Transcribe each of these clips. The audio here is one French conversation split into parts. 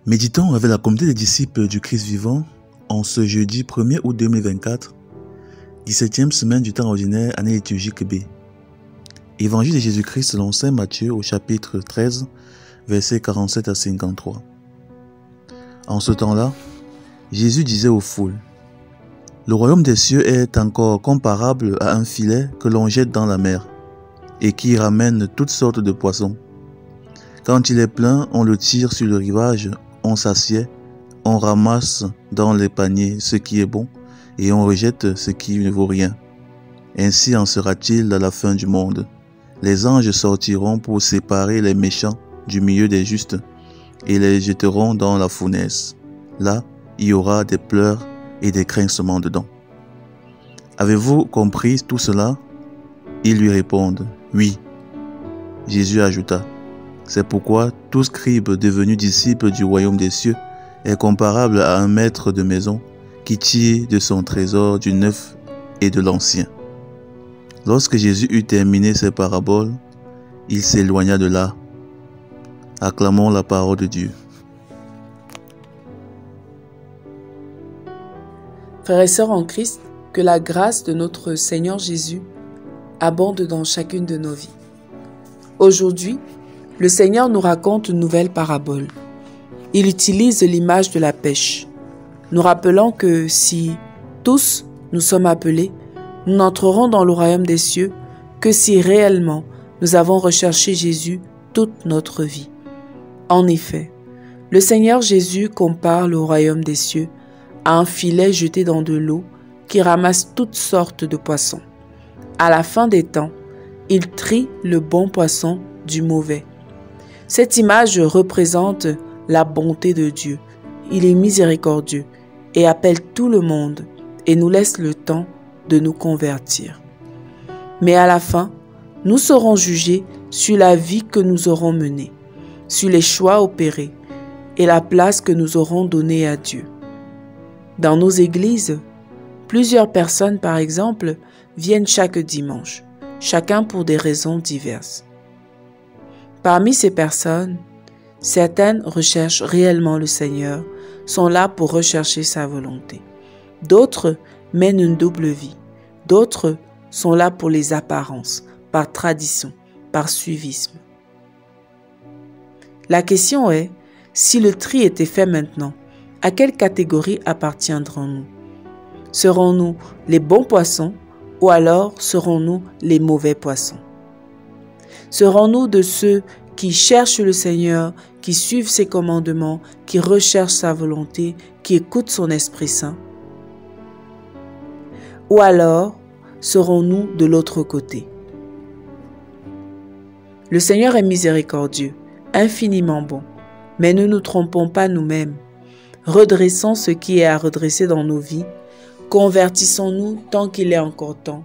Méditons avec la communauté des disciples du Christ vivant en ce jeudi 1er août 2024, 17e semaine du temps ordinaire, année liturgique B. Évangile de Jésus-Christ selon saint Matthieu au chapitre 13, versets 47 à 53. En ce temps-là, Jésus disait aux foules: « Le royaume des cieux est encore comparable à un filet que l'on jette dans la mer et qui ramène toutes sortes de poissons. Quand il est plein, on le tire sur le rivage, on s'assied, on ramasse dans les paniers ce qui est bon et on rejette ce qui ne vaut rien. Ainsi en sera-t-il à la fin du monde. Les anges sortiront pour séparer les méchants du milieu des justes et les jetteront dans la fournaise. Là, il y aura des pleurs et des grincements de dents. » Avez-vous compris tout cela? Ils lui répondent: « Oui. » Jésus ajouta: « C'est pourquoi tout scribe devenu disciple du royaume des cieux est comparable à un maître de maison qui tire de son trésor du neuf et de l'ancien. » Lorsque Jésus eut terminé ses paraboles, il s'éloigna de là. Acclamons la parole de Dieu. Frères et sœurs en Christ, que la grâce de notre Seigneur Jésus abonde dans chacune de nos vies. Aujourd'hui, le Seigneur nous raconte une nouvelle parabole. Il utilise l'image de la pêche, nous rappelant que si tous nous sommes appelés, nous n'entrerons dans le royaume des cieux que si réellement nous avons recherché Jésus toute notre vie. En effet, le Seigneur Jésus compare le royaume des cieux à un filet jeté dans de l'eau qui ramasse toutes sortes de poissons. À la fin des temps, il trie le bon poisson du mauvais. Cette image représente la bonté de Dieu. Il est miséricordieux et appelle tout le monde et nous laisse le temps de nous convertir. Mais à la fin, nous serons jugés sur la vie que nous aurons menée, sur les choix opérés et la place que nous aurons donnée à Dieu. Dans nos églises, plusieurs personnes, par exemple, viennent chaque dimanche, chacun pour des raisons diverses. Parmi ces personnes, certaines recherchent réellement le Seigneur, sont là pour rechercher sa volonté. D'autres mènent une double vie. D'autres sont là pour les apparences, par tradition, par suivisme. La question est, si le tri était fait maintenant, à quelle catégorie appartiendrons-nous? Serons-nous les bons poissons ou alors serons-nous les mauvais poissons? Serons-nous de ceux qui cherchent le Seigneur, qui suivent ses commandements, qui recherchent sa volonté, qui écoutent son Esprit Saint? Ou alors serons-nous de l'autre côté? Le Seigneur est miséricordieux, infiniment bon, mais ne nous trompons pas nous-mêmes. Redressons ce qui est à redresser dans nos vies, convertissons-nous tant qu'il est encore temps.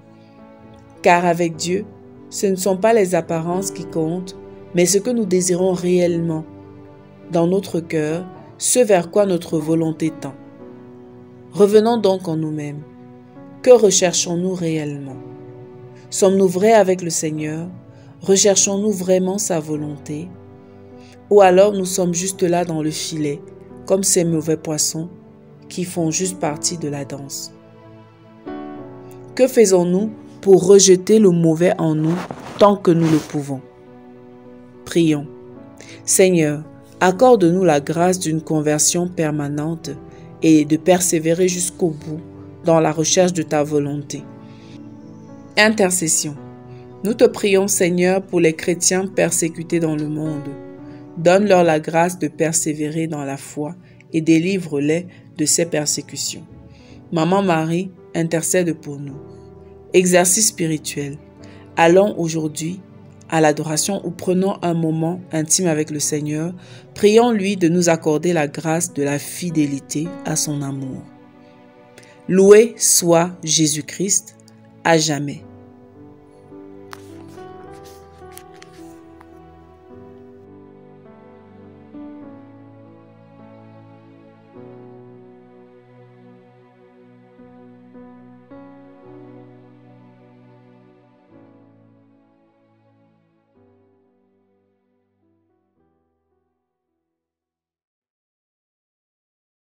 Car avec Dieu, ce ne sont pas les apparences qui comptent, mais ce que nous désirons réellement dans notre cœur, ce vers quoi notre volonté tend. Revenons donc en nous-mêmes. Que recherchons-nous réellement? Sommes-nous vrais avec le Seigneur? Recherchons-nous vraiment sa volonté? Ou alors nous sommes juste là dans le filet, comme ces mauvais poissons qui font juste partie de la danse? Que faisons-nous pour rejeter le mauvais en nous tant que nous le pouvons? Prions. Seigneur, accorde-nous la grâce d'une conversion permanente et de persévérer jusqu'au bout dans la recherche de ta volonté. Intercession. Nous te prions, Seigneur, pour les chrétiens persécutés dans le monde. Donne-leur la grâce de persévérer dans la foi et délivre-les de ces persécutions. Maman Marie, intercède pour nous. Exercice spirituel. Allons aujourd'hui à l'adoration ou prenons un moment intime avec le Seigneur. Prions-lui de nous accorder la grâce de la fidélité à son amour. Loué soit Jésus-Christ à jamais.